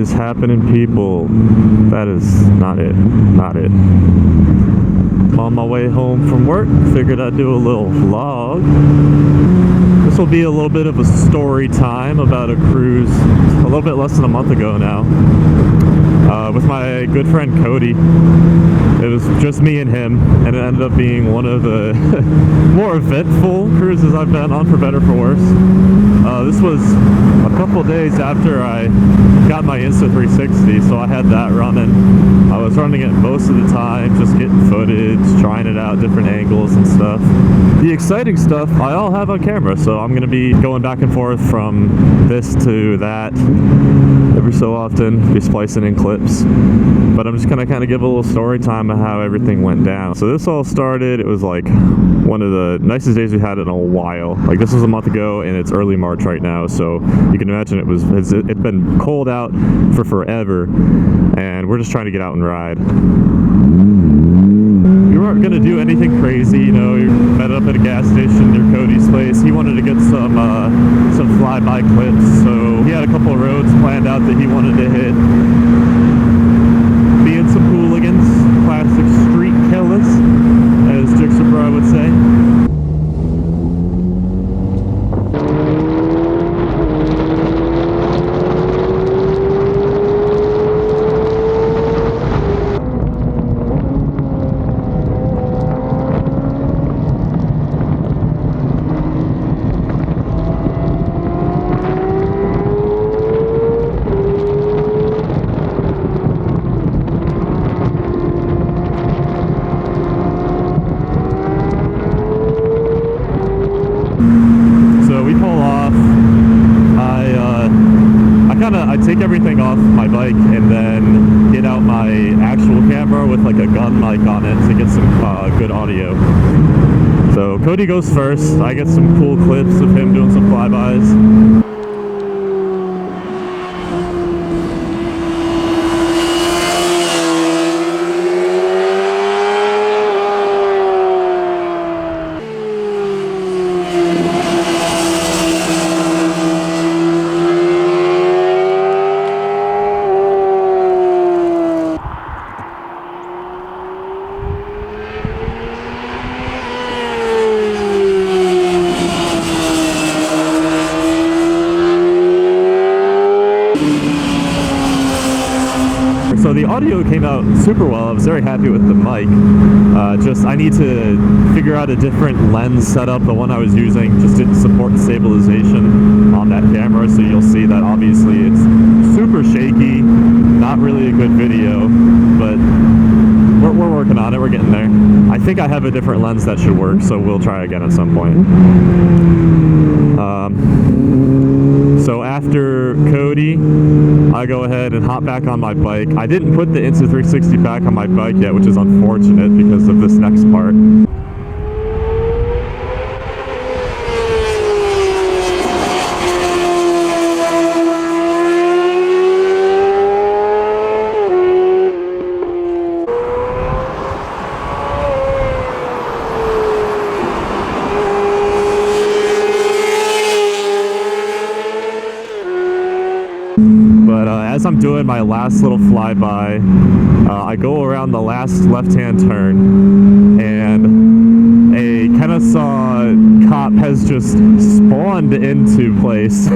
is happening, people? That is not it. Not it. On my way home from work, figured I'd do a little vlog. This will be a little bit of a story time about a cruise a little bit less than a month ago now, with my good friend Cody. It was just me and him, and it ended up being one of the more eventful cruises I've been on, for better or for worse. This was a couple days after I got my Insta360, so I had that running. I was running it most of the time, just getting footage, trying it out, different angles and stuff. The exciting stuff I all have on camera, so I'm going to be going back and forth from this to that every so often, be splicing in clips. But I'm just going to kind of give a little story time of how everything went down. So this all started, it was like one of the nicest days we had in a while. Like, this was a month ago and it's early March right now, so you can imagine it's been cold out for forever, and we're just trying to get out and ride. We weren't gonna do anything crazy, you know. We met up at a gas station near Cody's place. He wanted to get some flyby clips, so he had a couple of roads planned out that he wanted to hit. Being some hooligans, classic street killers, as Jigsaw would say. I take everything off my bike and then get out my actual camera with like a gun mic on it to get some good audio. So Cody goes first. I get some cool clips of him doing some flybys. So the audio came out super well. I was very happy with the mic. I need to figure out a different lens setup. The one I was using just didn't support stabilization on that camera, so you'll see that obviously it's super shaky, not really a good video, but we're working on it, we're getting there. I think I have a different lens that should work, so we'll try again at some point. So after Cody, I go ahead and hop back on my bike. I didn't put the Insta360 back on my bike yet, which is unfortunate because of this next part. But as I'm doing my last little flyby, I go around the last left-hand turn, and a Kennesaw cop has just spawned into place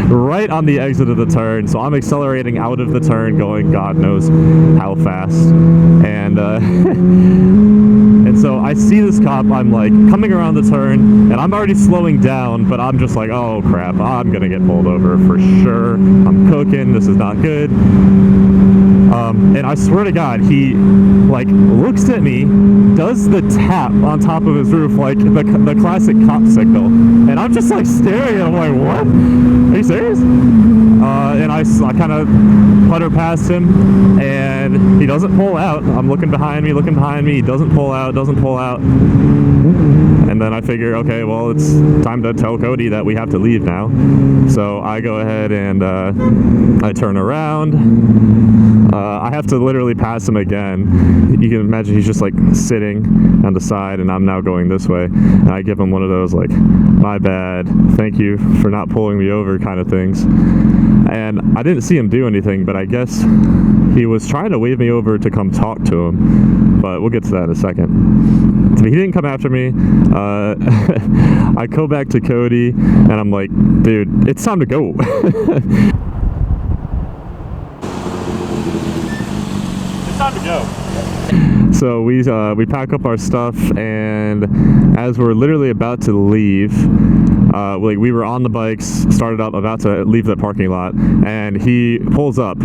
right on the exit of the turn. So I'm accelerating out of the turn, going God knows how fast, and so I see this cop. I'm like coming around the turn, and I'm already slowing down, but I'm just like, oh crap, I'm gonna get pulled over for sure. I'm cooking. This is not good. And I swear to God, he like looks at me, does the tap on top of his roof, like the classic cop signal, and I'm just like staring at him like, what? Are you serious? And I kind of putter past him, and he doesn't pull out. I'm looking behind me, he doesn't pull out, and then I I figure, okay, well, it's time to tell Cody that we have to leave now. So I go ahead and I turn around. I have to literally pass him again. You can imagine he's just like sitting on the side, and I'm now going this way. And I give him one of those like, my bad, thank you for not pulling me over kind of things. And I didn't see him do anything, but I guess he was trying to wave me over to come talk to him. But we'll get to that in a second. He didn't come after me. I go back to Cody, and I'm like, dude, it's time to go. Time to go. So we pack up our stuff, and as we're literally about to leave, like we were on the bikes, started up, about to leave the parking lot, and he pulls up.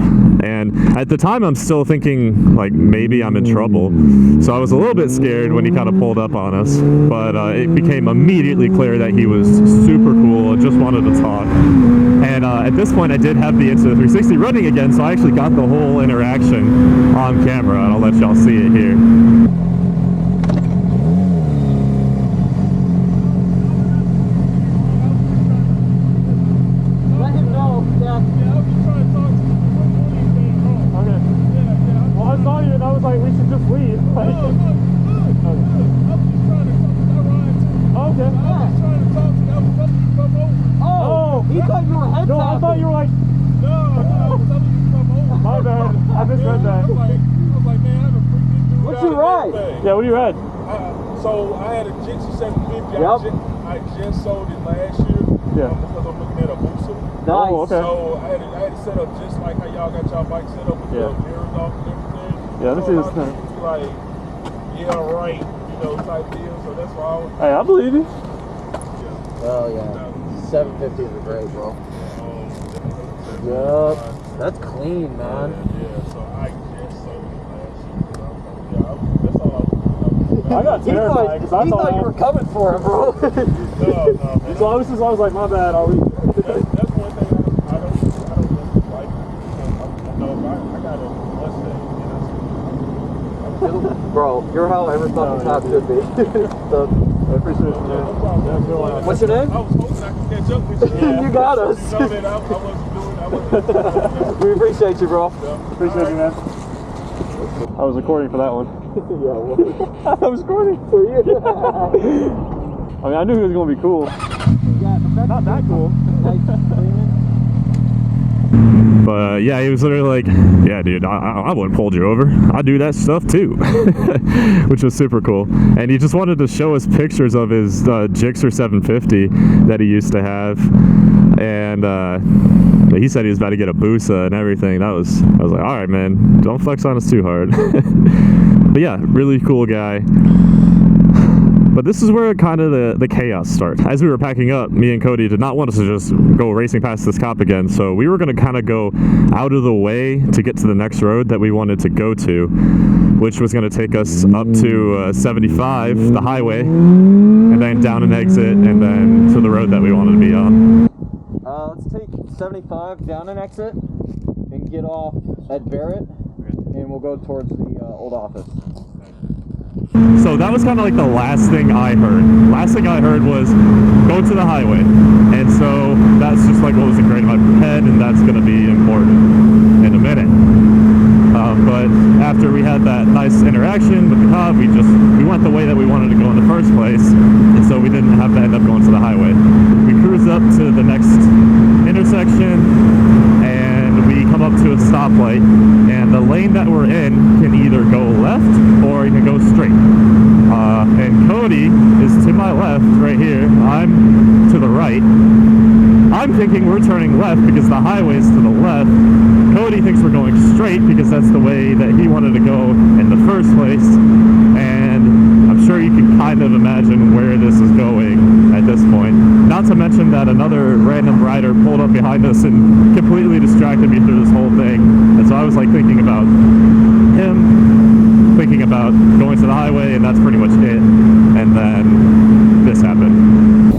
And at the time, I'm still thinking like maybe I'm in trouble. So I was a little bit scared when he kind of pulled up on us, but it became immediately clear that he was super cool and just wanted to talk. And at this point, I did have the Insta360 running again, so I actually got the whole interaction on camera, and I'll let y'all see it here. Let him know, yeah. Yeah, I'll be trying to talk to you. What are you saying wrong? Okay. Yeah. Well, I saw you and I was like, we should just leave. No, good. I was just trying to talk to that ride too. Okay. I was just trying to talk to you. I was telling you to come over. Oh, He thought you were head no, I thought you were like, No, I was telling you to come over. my bad. I misread that. I was like, man, I haven't freaked this dude What's out your and ride? everything. Yeah, what do you read? So I had a Jitsi 750. Yep. I just sold it last year. Yeah. Because I'm looking at a booster. Nice. Oh, okay. So I had it set up just like how y'all got y'all bike set up with Yeah. the mirrors off and everything. Yeah, let me So see a this lot of people be like, yeah, right, type deal. So that's why I was. Hey, I believe you. Oh yeah. 750s are great, bro. Yup. Yup. That's clean, man. Yeah, so I just sold it last year. That's all I was. I got He terrified because I thought thought you were coming for him, bro. No, man. So I was like, my bad. Are we? That's one thing I don't really like. I got a Mustang, Bro, you're how every fucking cop should be. So, I appreciate it, man. what's your name? I was hoping I could catch up with you. You got us. You know that I wasn't doing. We appreciate you, bro. Appreciate you, man. I was recording for that one. Yeah, well, I was recording for you. I mean, I knew he was going to be cool. yeah, but Not that cool. But yeah, he was literally like, yeah, dude, I wouldn't have pulled you over. I do that stuff too, which was super cool. And he just wanted to show us pictures of his Gixxer 750 that he used to have. And he said he was about to get a Busa and everything. I was like, all right, man, don't flex on us too hard. But yeah, really cool guy. But this is where kind of the chaos starts. As we were packing up, me and Cody did not want us to just go racing past this cop again, so we were going to kind of go out of the way to get to the next road that we wanted to go to, which was going to take us up to 75, the highway, and then down an exit, and then to the road that we wanted to be on. let's take 75 down an exit and get off at Barrett, and we'll go towards the old office. So that was kind of like the last thing I heard. Last thing I heard was go to the highway. And so that's just like what was ingrained in my head, and that's going to be important in a minute. But after we had that nice interaction with the cop, we went the way that we wanted to go in the first place, and so we didn't have to end up going to the highway. We cruised up to the next intersection, and we come up to a stoplight, and the lane that we're in can either go left or it can go straight. And Cody is to my left right here. I'm to the right. I'm thinking we're turning left because the highway is to the left. Cody thinks we're going straight because that's the way that he wanted to go in the first place. And I'm sure you can kind of imagine where this is going at this point. Not to mention that another random rider pulled up behind us and completely distracted me through this whole thing. And so I was like thinking about him, thinking about going to the highway, and that's pretty much it. And then this happened.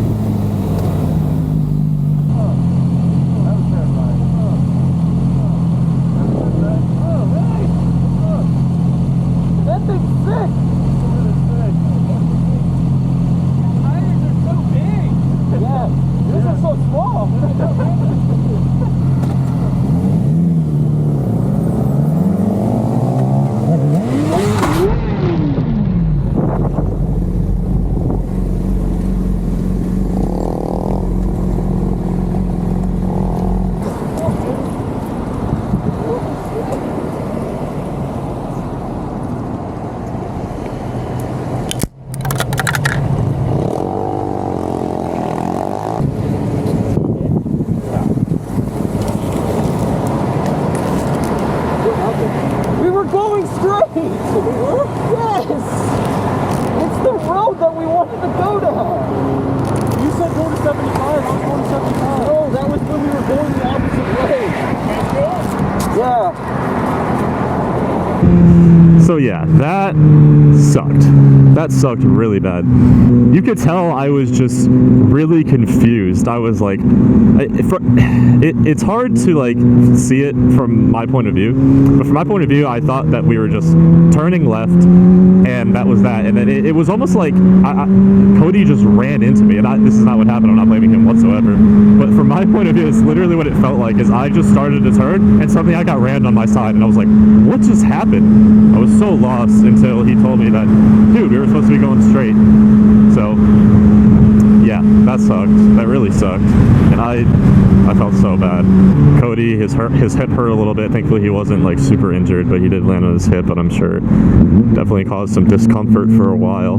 That thing's sick. that sucked. That sucked really bad. You could tell I was just really confused. I was like, it's hard to like see it from my point of view, but from my point of view, I thought that we were just turning left, and that was that. And then it was almost like Cody just ran into me, and this is not what happened. I'm not blaming him whatsoever. But from my point of view, it's literally what it felt like. Is I just started to turn, and suddenly I got rammed on my side, and I was like, what just happened? I was so lost until he told me that, dude, we were supposed to be going straight. So yeah, that sucked. That really sucked. And I felt so bad. Cody, his hip hurt a little bit. Thankfully he wasn't like super injured, but he did land on his hip, but I'm sure definitely caused some discomfort for a while.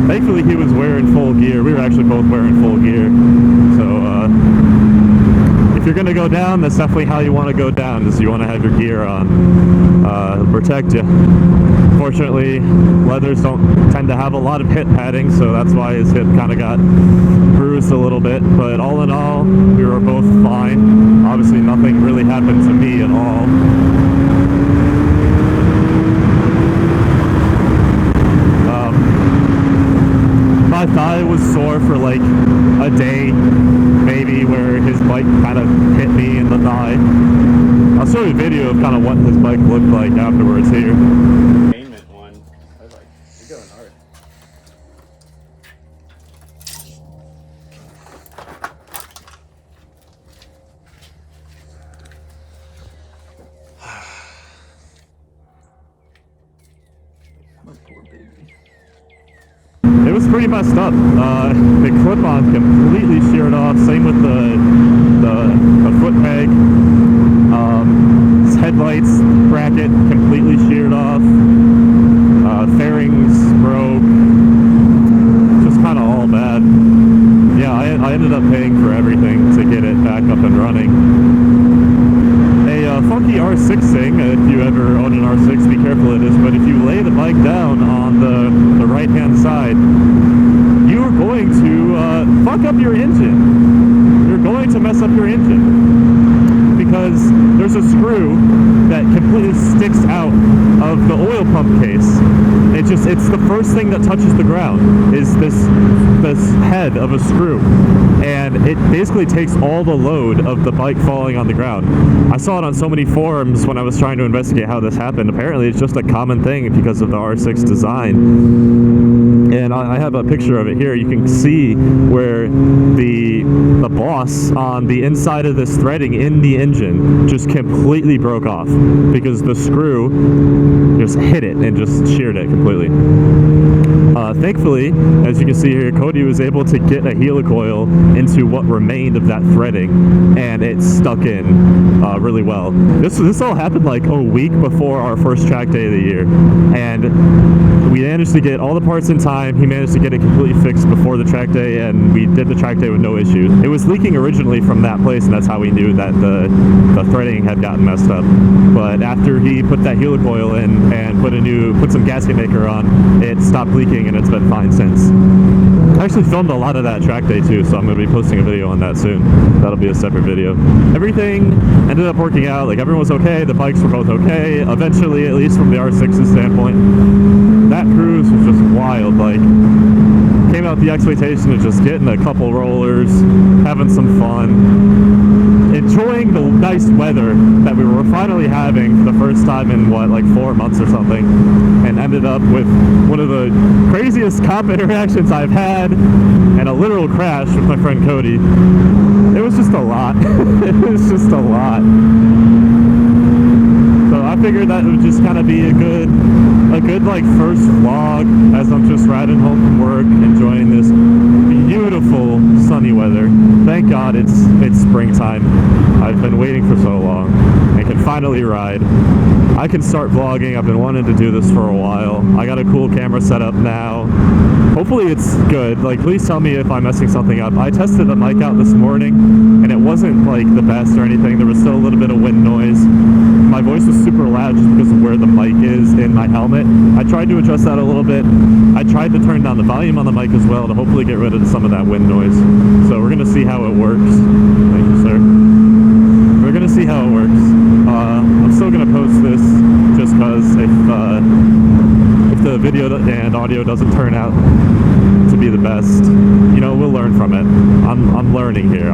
Thankfully he was wearing full gear. We were actually both wearing full gear. So if you're gonna go down, that's definitely how you want to go down, is you want to have your gear on. It'll protect you. Fortunately, leathers don't tend to have a lot of hip padding, so that's why his hip kind of got bruised a little bit. But all in all, we were both fine. Obviously nothing really happened to me at all. My thigh was sore for like a day, maybe, where his bike kind of hit me in the thigh. I'll show you a video of kind of what his bike looked like afterwards here. Payment one. I was like, you're going hard. It was pretty messed up. The clip-on completely sheared off. Same with the foot peg. His headlights bracket completely sheared off. Fairings broke. Just kind of all bad. Yeah, I ended up paying for everything to get it back up and running. A funky R6 thing, if you ever own an R6, be careful of this, but if you lay the bike down on the right-hand side, you are going to fuck up your engine. You're going to mess up your engine, because there's a screw that completely sticks out of the oil pump case. It's the first thing that touches the ground, is this head of a screw, and it basically takes all the load of the bike falling on the ground. I saw it on so many forums when I was trying to investigate how this happened. Apparently it's just a common thing because of the R6 design. And I have a picture of it here. You can see where the boss on the inside of this threading in the engine just completely broke off because the screw just hit it and just sheared it completely. Thankfully, as you can see here, Cody was able to get a helicoil into what remained of that threading, and it stuck in really well. This all happened like a week before our first track day of the year, and we managed to get all the parts in time. He managed to get it completely fixed before the track day, and we did the track day with no issues. It was leaking originally from that place, and that's how we knew that the threading had gotten messed up. But after he put that helicoil in and put some gasket maker on, it stopped leaking, and it's been fine since. I actually filmed a lot of that track day too, so I'm going to be posting a video on that soon. That'll be a separate video. Everything ended up working out. Like, everyone was okay, the bikes were both okay, eventually, at least from the R6's standpoint. That cruise was just wild. Like, came out the expectation of just getting a couple rollers, having some fun, enjoying the nice weather that we were finally having for the first time in what, like 4 months or something, and ended up with one of the craziest cop interactions I've had and a literal crash with my friend Cody. It was just a lot. It was just a lot. So I figured that would just kind of be a good like first vlog as I'm just riding home from work, enjoying this beautiful sunny weather. Thank God it's springtime. I've been waiting for so long. I can finally ride. I can start vlogging. I've been wanting to do this for a while. I got a cool camera set up now. Hopefully it's good. Like, please tell me if I'm messing something up. I tested the mic out this morning, and it wasn't like the best or anything. There was still a little bit of wind noise. My voice was super loud just because of where the mic is in my helmet. I tried to adjust that a little bit. I tried to turn down the volume on the mic as well to hopefully get rid of some of that wind noise. So we're gonna see how it works. Thank you, sir. and audio doesn't turn out to be the best, you know, we'll learn from it. I'm learning here.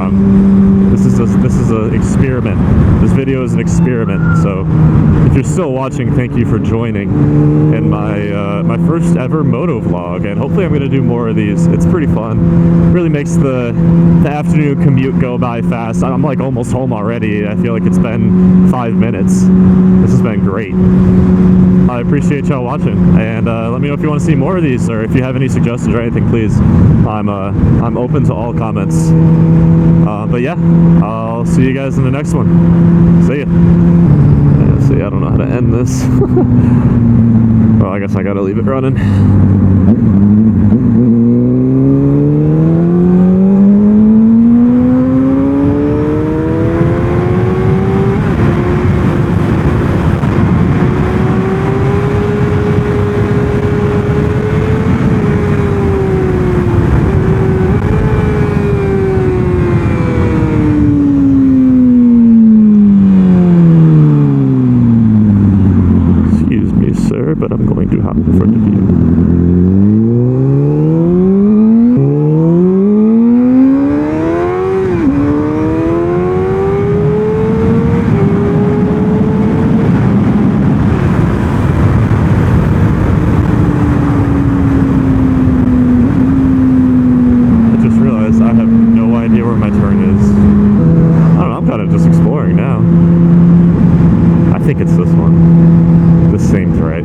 This is a experiment. This video is an experiment. So if you're still watching, thank you for joining in my first ever moto vlog, and hopefully I'm going to do more of these. It's pretty fun. Really makes the afternoon commute go by fast. I'm like almost home already. I feel like it's been 5 minutes. This has been great. I appreciate y'all watching, and let me know if you want to see more of these, or if you have any suggestions or anything, please. I'm open to all comments. But yeah, I'll see you guys in the next one. See ya. Yeah, see, I don't know how to end this. Well, I guess I gotta leave it running. But I'm going to hop in front of you. I just realized I have no idea where my turn is. I don't know, I'm kind of just exploring now. I think it's this one. This seems right.